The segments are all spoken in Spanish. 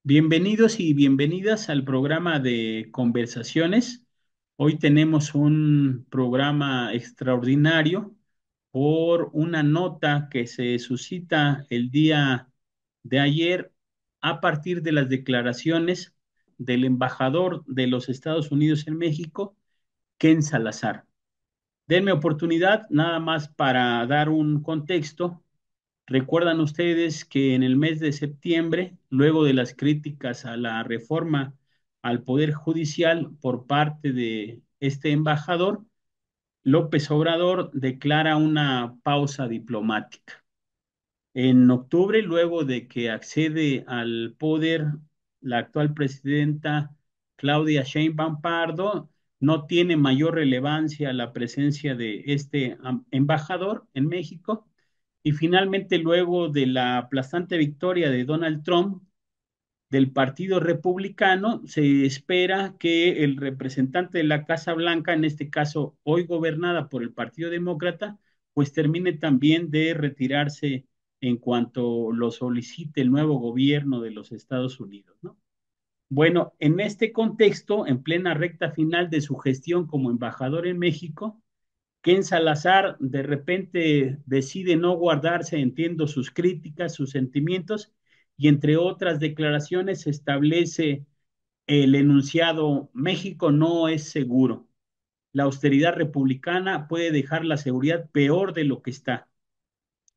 Bienvenidos y bienvenidas al programa de conversaciones. Hoy tenemos un programa extraordinario por una nota que se suscita el día de ayer a partir de las declaraciones del embajador de los Estados Unidos en México, Ken Salazar. Denme oportunidad nada más para dar un contexto. Recuerdan ustedes que en el mes de septiembre, luego de las críticas a la reforma al Poder Judicial por parte de este embajador, López Obrador declara una pausa diplomática. En octubre, luego de que accede al poder la actual presidenta Claudia Sheinbaum Pardo, no tiene mayor relevancia la presencia de este embajador en México. Y finalmente, luego de la aplastante victoria de Donald Trump del Partido Republicano, se espera que el representante de la Casa Blanca, en este caso hoy gobernada por el Partido Demócrata, pues termine también de retirarse en cuanto lo solicite el nuevo gobierno de los Estados Unidos, ¿no? Bueno, en este contexto, en plena recta final de su gestión como embajador en México, Ken Salazar de repente decide no guardarse, entiendo sus críticas, sus sentimientos, y entre otras declaraciones establece el enunciado: México no es seguro. La austeridad republicana puede dejar la seguridad peor de lo que está.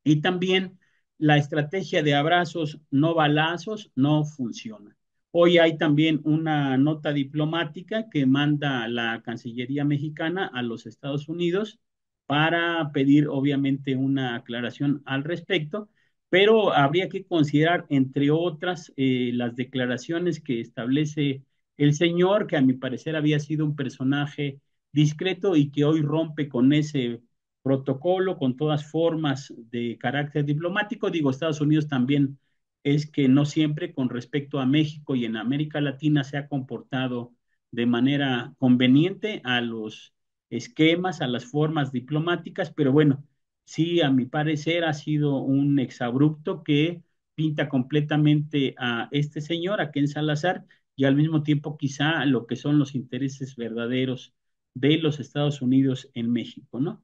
Y también la estrategia de abrazos, no balazos, no funciona. Hoy hay también una nota diplomática que manda la Cancillería mexicana a los Estados Unidos para pedir, obviamente, una aclaración al respecto, pero habría que considerar, entre otras, las declaraciones que establece el señor, que a mi parecer había sido un personaje discreto y que hoy rompe con ese protocolo, con todas formas de carácter diplomático. Digo, Estados Unidos también es que no siempre con respecto a México y en América Latina se ha comportado de manera conveniente a los esquemas, a las formas diplomáticas, pero bueno, sí, a mi parecer ha sido un exabrupto que pinta completamente a este señor, a Ken Salazar, y al mismo tiempo quizá lo que son los intereses verdaderos de los Estados Unidos en México, ¿no?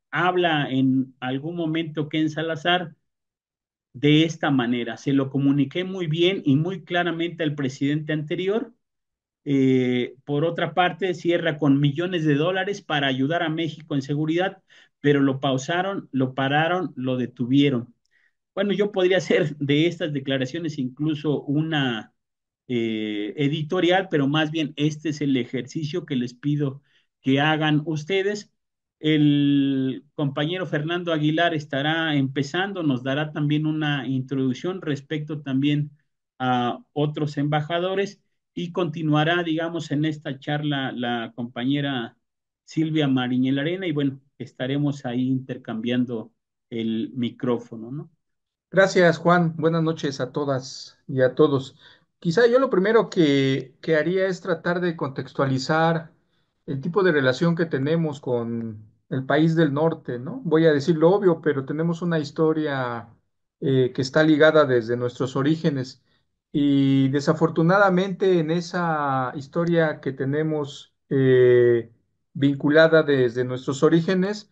Habla en algún momento Ken Salazar de esta manera: se lo comuniqué muy bien y muy claramente al presidente anterior. Por otra parte, cierra con millones de dólares para ayudar a México en seguridad, pero lo pausaron, lo pararon, lo detuvieron. Bueno, yo podría hacer de estas declaraciones incluso una editorial, pero más bien este es el ejercicio que les pido que hagan ustedes. El compañero Fernando Aguilar estará empezando, nos dará también una introducción respecto también a otros embajadores, y continuará, digamos, en esta charla la compañera Silvia Mariñel Arena, y bueno, estaremos ahí intercambiando el micrófono, ¿no? Gracias, Juan. Buenas noches a todas y a todos. Quizá yo lo primero que haría es tratar de contextualizar el tipo de relación que tenemos con el país del norte, ¿no? Voy a decir lo obvio, pero tenemos una historia que está ligada desde nuestros orígenes y desafortunadamente en esa historia que tenemos vinculada desde nuestros orígenes,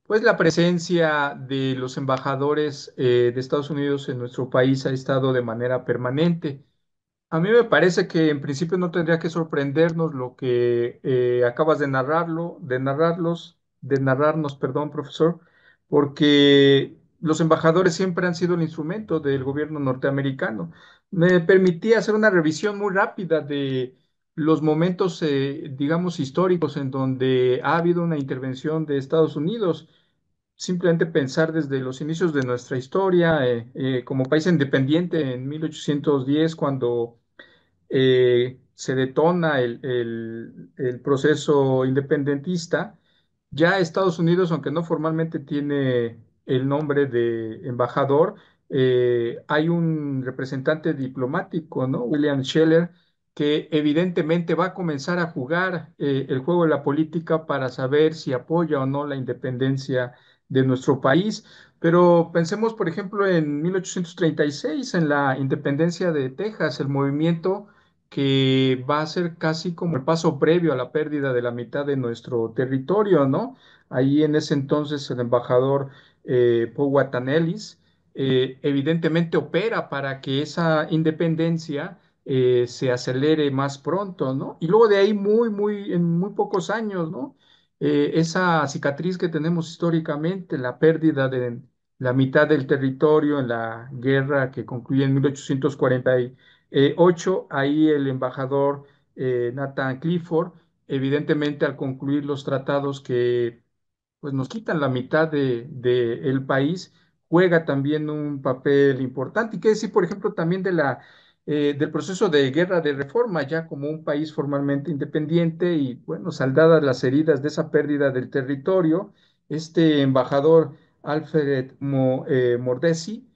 pues la presencia de los embajadores de Estados Unidos en nuestro país ha estado de manera permanente. A mí me parece que en principio no tendría que sorprendernos lo que acabas de narrarnos, perdón, profesor, porque los embajadores siempre han sido el instrumento del gobierno norteamericano. Me permití hacer una revisión muy rápida de los momentos, digamos, históricos en donde ha habido una intervención de Estados Unidos. Simplemente pensar desde los inicios de nuestra historia como país independiente en 1810, cuando se detona el proceso independentista. Ya Estados Unidos, aunque no formalmente tiene el nombre de embajador, hay un representante diplomático, ¿no? William Scheller, que evidentemente va a comenzar a jugar el juego de la política para saber si apoya o no la independencia de nuestro país. Pero pensemos, por ejemplo, en 1836, en la independencia de Texas, el movimiento que va a ser casi como el paso previo a la pérdida de la mitad de nuestro territorio, ¿no? Ahí en ese entonces el embajador Powhatan Ellis evidentemente opera para que esa independencia se acelere más pronto, ¿no? Y luego de ahí, en muy pocos años, ¿no? Esa cicatriz que tenemos históricamente, la pérdida de la mitad del territorio en la guerra que concluye en 1848, ahí el embajador Nathan Clifford, evidentemente al concluir los tratados que pues nos quitan la mitad de el país, juega también un papel importante. Y qué decir, por ejemplo, también del proceso de guerra de reforma, ya como un país formalmente independiente y, bueno, saldadas las heridas de esa pérdida del territorio, este embajador Alfred Mordesi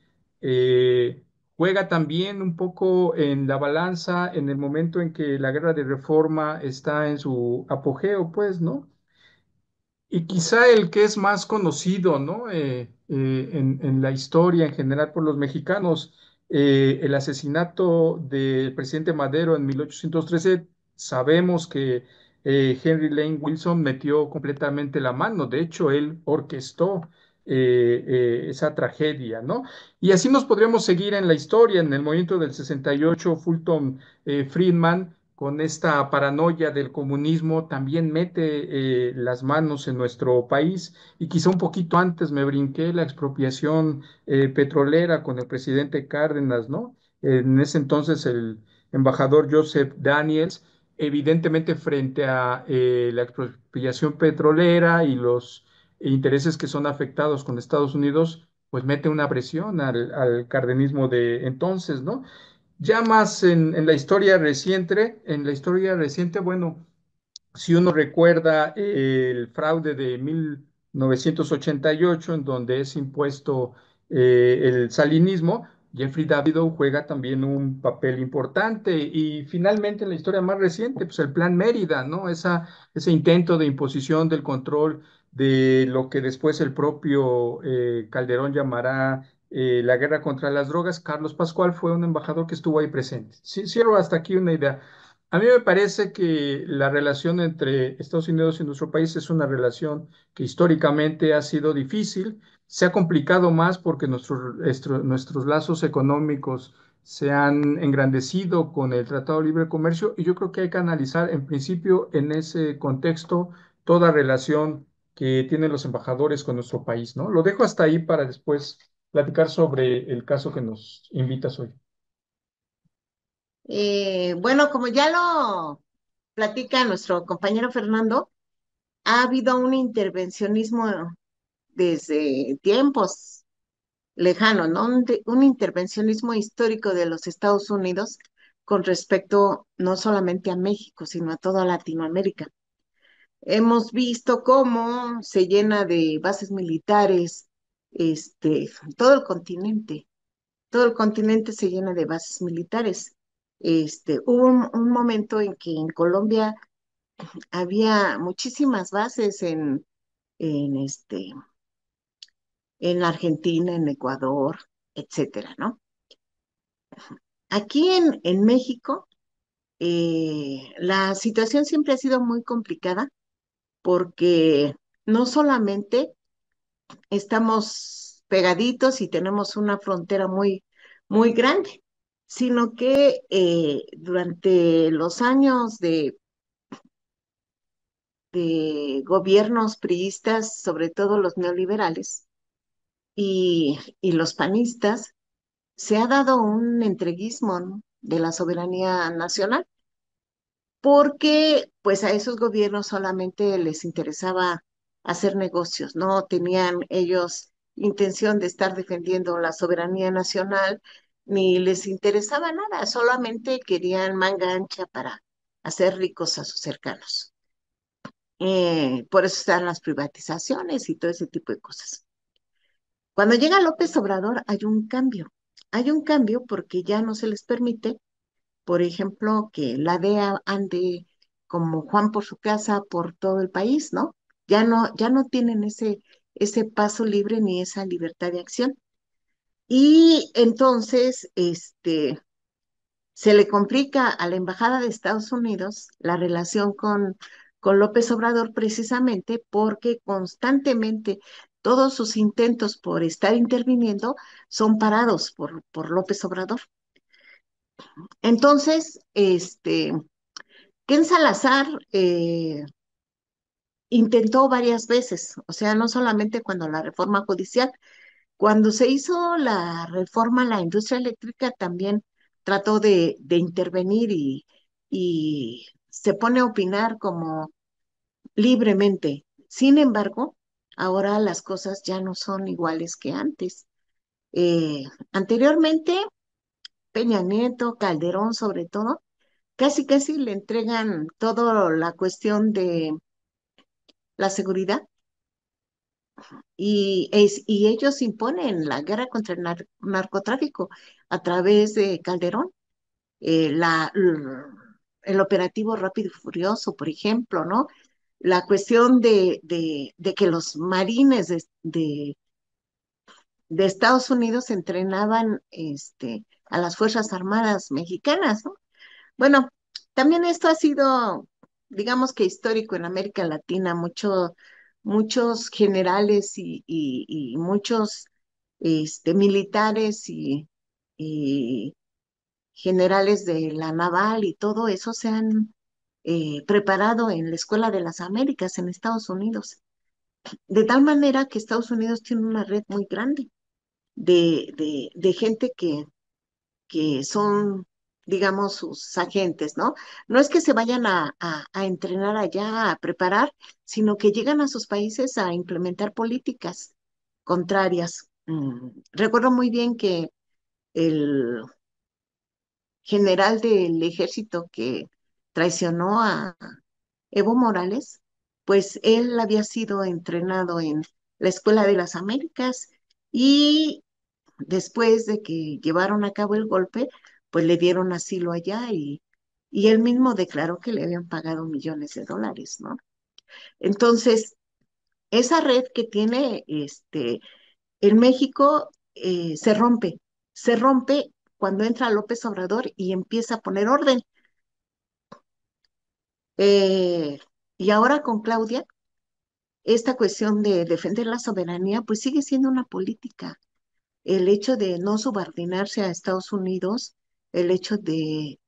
juega también un poco en la balanza en el momento en que la guerra de reforma está en su apogeo, pues, ¿no? Y quizá el que es más conocido, ¿no? En la historia en general por los mexicanos, el asesinato del presidente Madero en 1813, sabemos que Henry Lane Wilson metió completamente la mano, de hecho, él orquestó esa tragedia, ¿no? Y así nos podríamos seguir en la historia, en el movimiento del 68, Fulton Friedman con esta paranoia del comunismo, también mete las manos en nuestro país y quizá un poquito antes me brinqué la expropiación petrolera con el presidente Cárdenas, ¿no? En ese entonces el embajador Joseph Daniels, evidentemente frente a la expropiación petrolera y los intereses que son afectados con Estados Unidos, pues mete una presión al cardenismo de entonces, ¿no? Ya más en la historia reciente, bueno, si uno recuerda el fraude de 1988, en donde es impuesto el salinismo, Jeffrey Davidow juega también un papel importante. Y finalmente, en la historia más reciente, pues el Plan Mérida, ¿no? Ese intento de imposición del control de lo que después el propio Calderón llamará la guerra contra las drogas. Carlos Pascual fue un embajador que estuvo ahí presente. Sí, cierro hasta aquí una idea. A mí me parece que la relación entre Estados Unidos y nuestro país es una relación que históricamente ha sido difícil, se ha complicado más porque nuestros lazos económicos se han engrandecido con el Tratado de Libre Comercio y yo creo que hay que analizar en principio en ese contexto toda relación que tienen los embajadores con nuestro país, ¿no? Lo dejo hasta ahí para después platicar sobre el caso que nos invitas hoy. Bueno, como ya lo platica nuestro compañero Fernando, ha habido un intervencionismo desde tiempos lejanos, ¿no? Un intervencionismo histórico de los Estados Unidos con respecto no solamente a México, sino a toda Latinoamérica. Hemos visto cómo se llena de bases militares, este, todo el continente, todo el continente se llena de bases militares. Hubo un momento en que en Colombia había muchísimas bases en Argentina, en Ecuador, etcétera, ¿no? Aquí en México, la situación siempre ha sido muy complicada porque no solamente estamos pegaditos y tenemos una frontera muy grande, sino que durante los años de gobiernos priistas, sobre todo los neoliberales y los panistas, se ha dado un entreguismo, ¿no? De la soberanía nacional, porque pues a esos gobiernos solamente les interesaba hacer negocios, no tenían ellos intención de estar defendiendo la soberanía nacional, ni les interesaba nada, solamente querían manga ancha para hacer ricos a sus cercanos. Por eso están las privatizaciones y todo ese tipo de cosas. Cuando llega López Obrador hay un cambio porque ya no se les permite, por ejemplo, que la DEA ande como Juan por su casa por todo el país, ¿no? Ya no tienen ese paso libre ni esa libertad de acción. Y entonces, se le complica a la Embajada de Estados Unidos la relación con López Obrador precisamente porque constantemente todos sus intentos por estar interviniendo son parados por López Obrador. Entonces, Ken Salazar intentó varias veces, o sea, no solamente cuando la reforma judicial, cuando se hizo la reforma a la industria eléctrica también trató de intervenir y se pone a opinar como libremente. Sin embargo, ahora las cosas ya no son iguales que antes. Eh, Anteriormente, Peña Nieto, Calderón sobre todo, casi casi le entregan toda la cuestión de la seguridad y ellos imponen la guerra contra el narcotráfico a través de Calderón, el operativo Rápido y Furioso, por ejemplo, ¿no? La cuestión de que los marines de Estados Unidos entrenaban a las Fuerzas Armadas mexicanas, ¿no? Bueno, también esto ha sido, digamos que histórico en América Latina, muchos generales y muchos militares y generales de la naval y todo eso se han preparado en la Escuela de las Américas en Estados Unidos, de tal manera que Estados Unidos tiene una red muy grande de gente que son, digamos, sus agentes, ¿no? No es que se vayan a entrenar allá, a preparar, sino que llegan a sus países a implementar políticas contrarias. Recuerdo muy bien que el general del ejército que traicionó a Evo Morales, pues él había sido entrenado en la Escuela de las Américas y después de que llevaron a cabo el golpe, pues le dieron asilo allá y él mismo declaró que le habían pagado millones de dólares, ¿no? Entonces, esa red que tiene en México se rompe cuando entra López Obrador y empieza a poner orden. Eh, y ahora con Claudia, esta cuestión de defender la soberanía, pues sigue siendo una política. El hecho de no subordinarse a Estados Unidos, el hecho de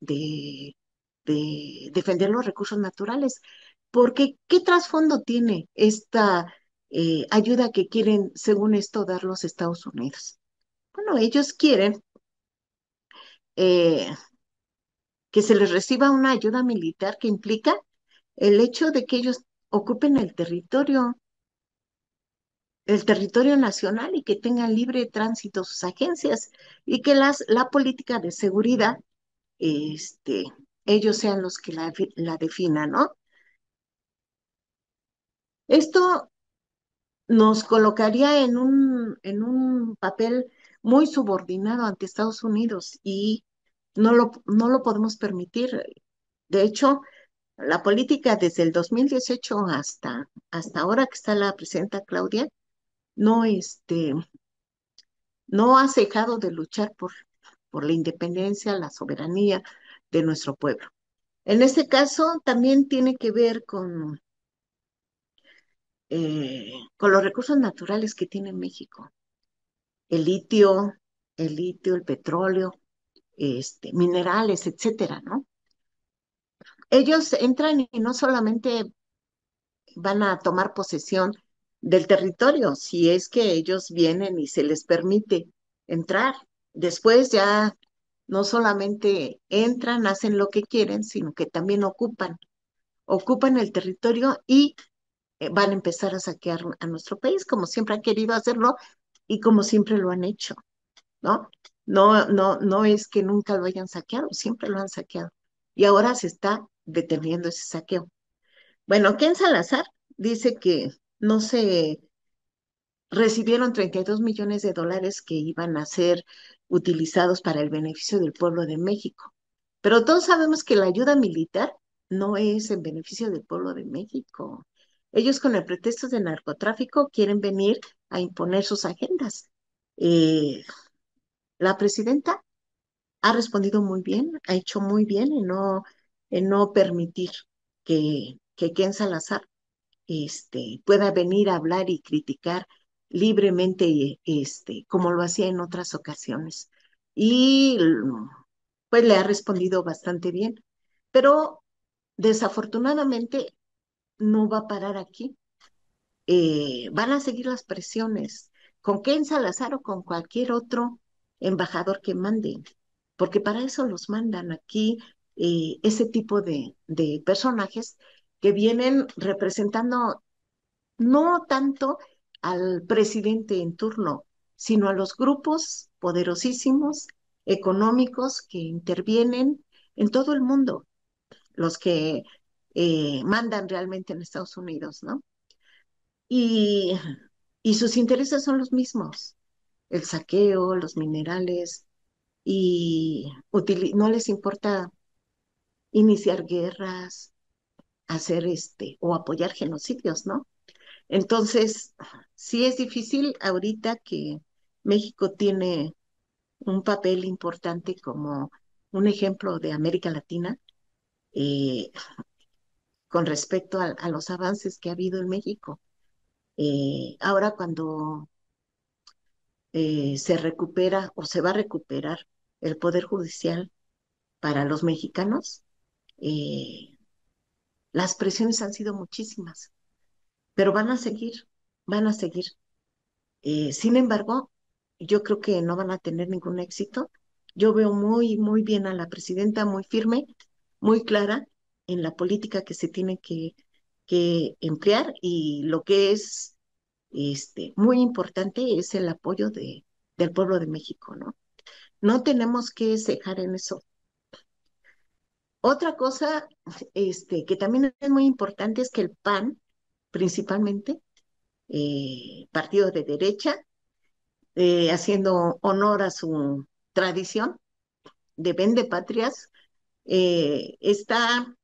defender los recursos naturales, porque ¿qué trasfondo tiene esta ayuda que quieren, según esto, dar los Estados Unidos? Bueno, ellos quieren eh, que se les reciba una ayuda militar que implica el hecho de que ellos ocupen el territorio nacional y que tengan libre tránsito sus agencias y que la política de seguridad, este, ellos sean los que la definan, ¿no? Esto nos colocaría en un papel muy subordinado ante Estados Unidos y no lo podemos permitir. De hecho, la política desde el 2018 hasta ahora que está la presidenta Claudia, no, no ha cejado de luchar por la independencia, la soberanía de nuestro pueblo. En este caso, también tiene que ver con los recursos naturales que tiene México. El litio, el petróleo, minerales, etcétera, ¿no? Ellos entran y no solamente van a tomar posesión del territorio, si es que ellos vienen y se les permite entrar. Después ya no solamente entran, hacen lo que quieren, sino que también ocupan el territorio y van a empezar a saquear a nuestro país, como siempre han querido hacerlo y como siempre lo han hecho, ¿no? No es que nunca lo hayan saqueado, siempre lo han saqueado. Y ahora se está deteniendo ese saqueo. Bueno, Ken Salazar dice que no se recibieron 32 millones de dólares que iban a ser utilizados para el beneficio del pueblo de México. Pero todos sabemos que la ayuda militar no es en beneficio del pueblo de México. Ellos con el pretexto de narcotráfico quieren venir a imponer sus agendas. Eh, la presidenta ha respondido muy bien, ha hecho muy bien en no permitir que Ken Salazar pueda venir a hablar y criticar libremente, como lo hacía en otras ocasiones. Y pues le ha respondido bastante bien, pero desafortunadamente no va a parar aquí. Van a seguir las presiones con Ken Salazar o con cualquier otro embajador que manden, porque para eso los mandan aquí, ese tipo de personajes que vienen representando no tanto al presidente en turno, sino a los grupos poderosísimos económicos que intervienen en todo el mundo, los que mandan realmente en Estados Unidos, ¿no? Y, y sus intereses son los mismos, el saqueo, los minerales, y no les importa iniciar guerras, hacer o apoyar genocidios, ¿no? Entonces, sí es difícil ahorita que México tiene un papel importante como un ejemplo de América Latina, eh, con respecto a los avances que ha habido en México. Ahora cuando se recupera o se va a recuperar el Poder Judicial para los mexicanos, eh, las presiones han sido muchísimas, pero van a seguir. Sin embargo, yo creo que no van a tener ningún éxito. Yo veo muy, muy bien a la presidenta, muy firme, muy clara en la política que se tiene que emplear, y lo que es muy importante es el apoyo del pueblo de México, ¿no? No tenemos que cejar en eso. Otra cosa, que también es muy importante es que el PAN, principalmente, partido de derecha, haciendo honor a su tradición de vendepatrias, está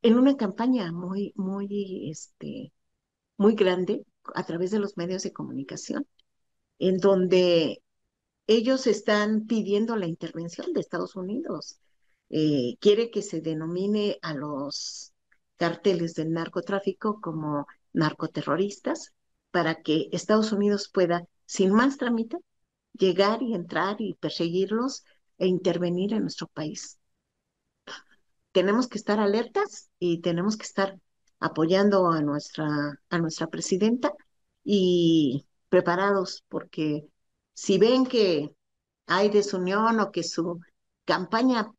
en una campaña muy, muy, muy grande a través de los medios de comunicación, en donde ellos están pidiendo la intervención de Estados Unidos. Quiere que se denomine a los cárteles del narcotráfico como narcoterroristas, para que Estados Unidos pueda, sin más trámite, llegar y entrar y perseguirlos e intervenir en nuestro país. Tenemos que estar alertas y tenemos que estar apoyando a nuestra presidenta y preparados, porque si ven que hay desunión o que su campaña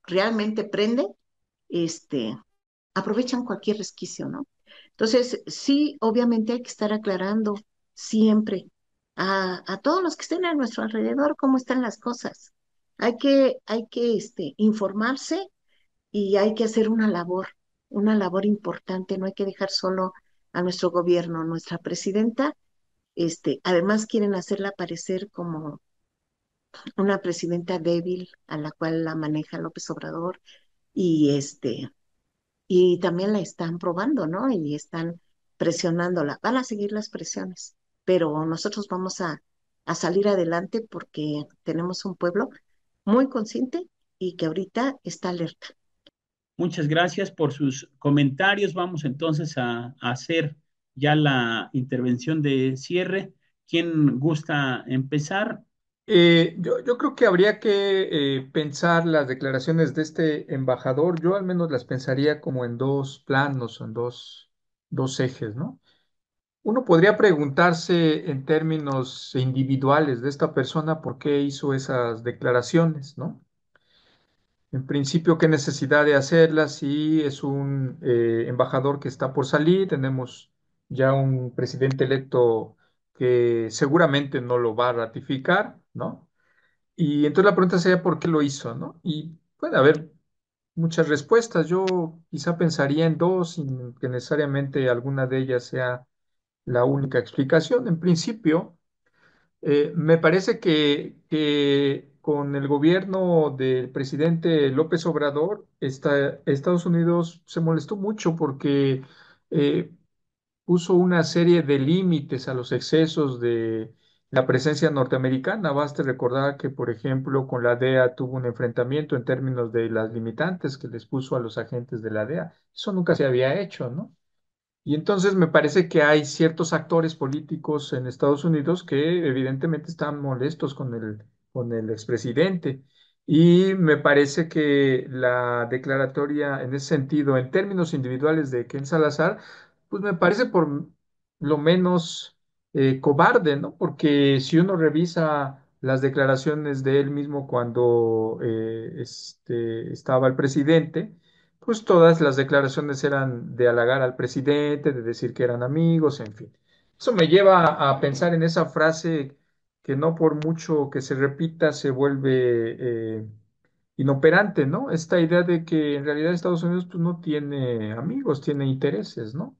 realmente prende, este, aprovechan cualquier resquicio, ¿no? Entonces, sí, obviamente hay que estar aclarando siempre a todos los que estén a nuestro alrededor cómo están las cosas. Hay que informarse, y hay que hacer una labor importante. No hay que dejar solo a nuestro gobierno. Nuestra presidenta, además quieren hacerla parecer como una presidenta débil a la cual la maneja López Obrador, y y también la están probando, ¿no? Y están presionándola. Van a seguir las presiones, pero nosotros vamos a salir adelante porque tenemos un pueblo muy consciente y que ahorita está alerta. Muchas gracias por sus comentarios. Vamos entonces a hacer ya la intervención de cierre. ¿Quién gusta empezar? Yo creo que habría que pensar las declaraciones de este embajador. Yo al menos las pensaría como en dos planos, en dos ejes, ¿no? Uno podría preguntarse en términos individuales de esta persona por qué hizo esas declaraciones, ¿no? En principio, ¿qué necesidad de hacerlas? Si es un embajador que está por salir, tenemos ya un presidente electo que seguramente no lo va a ratificar, ¿no? Y entonces la pregunta sería por qué lo hizo, ¿no? Y puede haber muchas respuestas. Yo quizá pensaría en dos, sin que necesariamente alguna de ellas sea la única explicación. En principio, me parece que con el gobierno del presidente López Obrador, Estados Unidos se molestó mucho porque eh, puso una serie de límites a los excesos de la presencia norteamericana. Basta recordar que, por ejemplo, con la DEA tuvo un enfrentamiento en términos de las limitantes que les puso a los agentes de la DEA. Eso nunca se había hecho, ¿no? Y entonces me parece que hay ciertos actores políticos en Estados Unidos que evidentemente están molestos con el expresidente. Y me parece que la declaratoria en ese sentido, en términos individuales de Ken Salazar, pues me parece por lo menos cobarde, ¿no? Porque si uno revisa las declaraciones de él mismo cuando estaba el presidente, pues todas las declaraciones eran de halagar al presidente, de decir que eran amigos, en fin. Eso me lleva a pensar en esa frase que no por mucho que se repita se vuelve inoperante, ¿no? Esta idea de que en realidad Estados Unidos pues, no tiene amigos, tiene intereses, ¿no?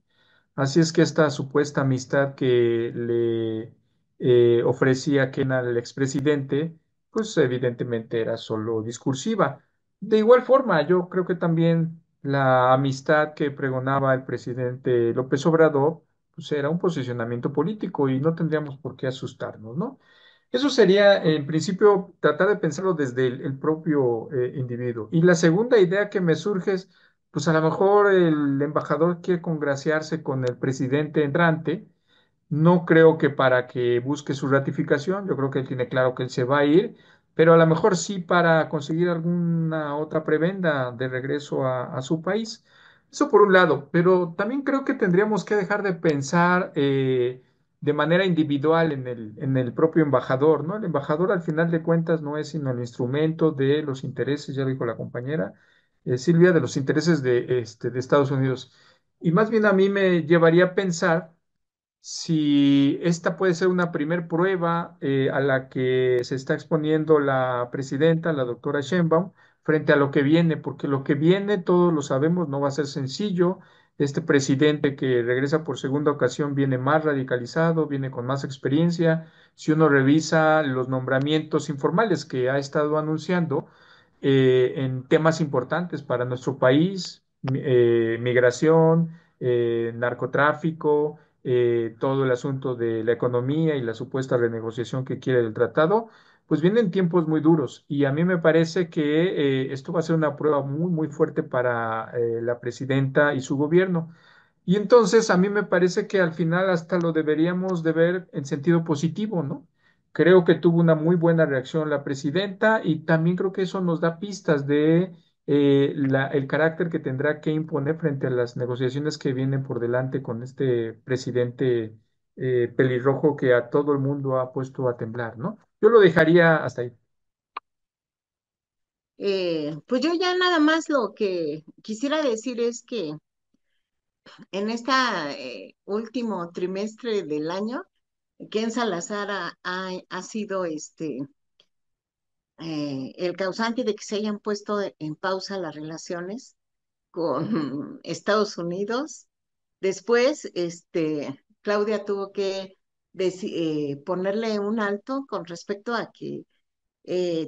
Así es que esta supuesta amistad que le ofrecía Ken al expresidente, pues evidentemente era solo discursiva. De igual forma, yo creo que también la amistad que pregonaba el presidente López Obrador, pues era un posicionamiento político y no tendríamos por qué asustarnos, ¿no? Eso sería, en principio, tratar de pensarlo desde el propio individuo. Y la segunda idea que me surge es, pues a lo mejor el embajador quiere congraciarse con el presidente entrante. No creo que para que busque su ratificación, yo creo que él tiene claro que él se va a ir, pero a lo mejor sí para conseguir alguna otra prebenda de regreso a su país. Eso por un lado, pero también creo que tendríamos que dejar de pensar de manera individual en el propio embajador, ¿no? El embajador al final de cuentas no es sino el instrumento de los intereses, ya lo dijo la compañera Silvia, de los intereses de Estados Unidos. Y más bien a mí me llevaría a pensar si esta puede ser una primer prueba a la que se está exponiendo la presidenta, la doctora Sheinbaum, frente a lo que viene, porque lo que viene, todos lo sabemos, no va a ser sencillo. Este presidente que regresa por segunda ocasión viene más radicalizado, viene con más experiencia. Si uno revisa los nombramientos informales que ha estado anunciando en temas importantes para nuestro país, migración, narcotráfico, todo el asunto de la economía y la supuesta renegociación que quiere del tratado, pues vienen tiempos muy duros y a mí me parece que esto va a ser una prueba muy, muy fuerte para la presidenta y su gobierno. Y entonces a mí me parece que al final hasta lo deberíamos de ver en sentido positivo, ¿no? Creo que tuvo una muy buena reacción la presidenta y también creo que eso nos da pistas de el carácter que tendrá que imponer frente a las negociaciones que vienen por delante con este presidente pelirrojo que a todo el mundo ha puesto a temblar, ¿no? Yo lo dejaría hasta ahí. Pues yo ya nada más lo que quisiera decir es que en este último trimestre del año, Ken Salazar ha sido el causante de que se hayan puesto en pausa las relaciones con Estados Unidos. Después, Claudia tuvo que ponerle un alto con respecto a que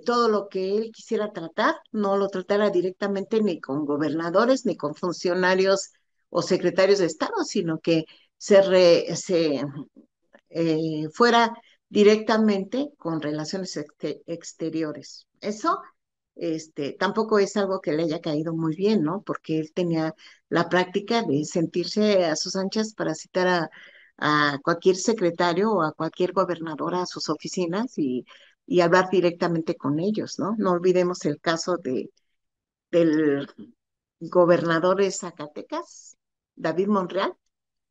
todo lo que él quisiera tratar, no lo tratara directamente ni con gobernadores ni con funcionarios o secretarios de Estado, sino que se fuera directamente con relaciones exteriores. Eso tampoco es algo que le haya caído muy bien, ¿no? Porque él tenía la práctica de sentirse a sus anchas para citar a cualquier secretario o a cualquier gobernador a sus oficinas y hablar directamente con ellos, ¿no? No olvidemos el caso del gobernador de Zacatecas, David Monreal,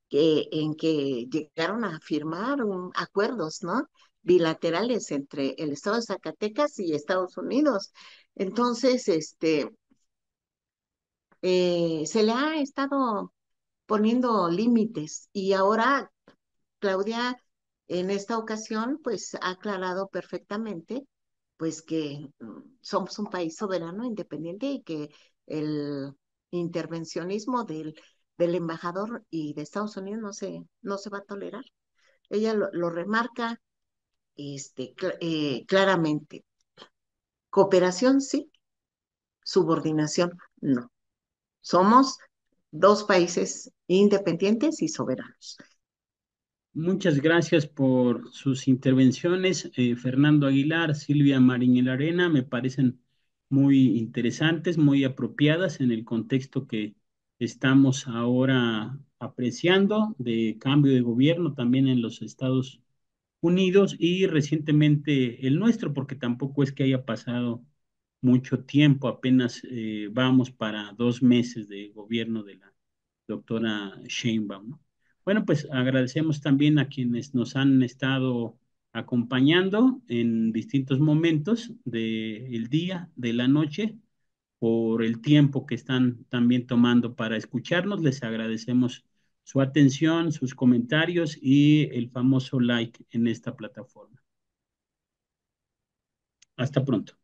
en que llegaron a firmar acuerdos, ¿no? Bilaterales entre el estado de Zacatecas y Estados Unidos. Entonces, se le ha estado poniendo límites y ahora Claudia en esta ocasión pues ha aclarado perfectamente pues que somos un país soberano, independiente y que el intervencionismo del embajador y de Estados Unidos no se va a tolerar. Ella lo remarca claramente. Cooperación sí, subordinación no. Somos dos países independientes y soberanos. Muchas gracias por sus intervenciones, Fernando Aguilar, Silvia Marín Arena, me parecen muy interesantes, muy apropiadas en el contexto que estamos ahora apreciando de cambio de gobierno también en los Estados Unidos y recientemente el nuestro, porque tampoco es que haya pasado mucho tiempo, apenas vamos para 2 meses de gobierno de la doctora Sheinbaum, ¿no? Bueno, pues agradecemos también a quienes nos han estado acompañando en distintos momentos del día, de la noche, por el tiempo que están también tomando para escucharnos. Les agradecemos su atención, sus comentarios y el famoso like en esta plataforma. Hasta pronto.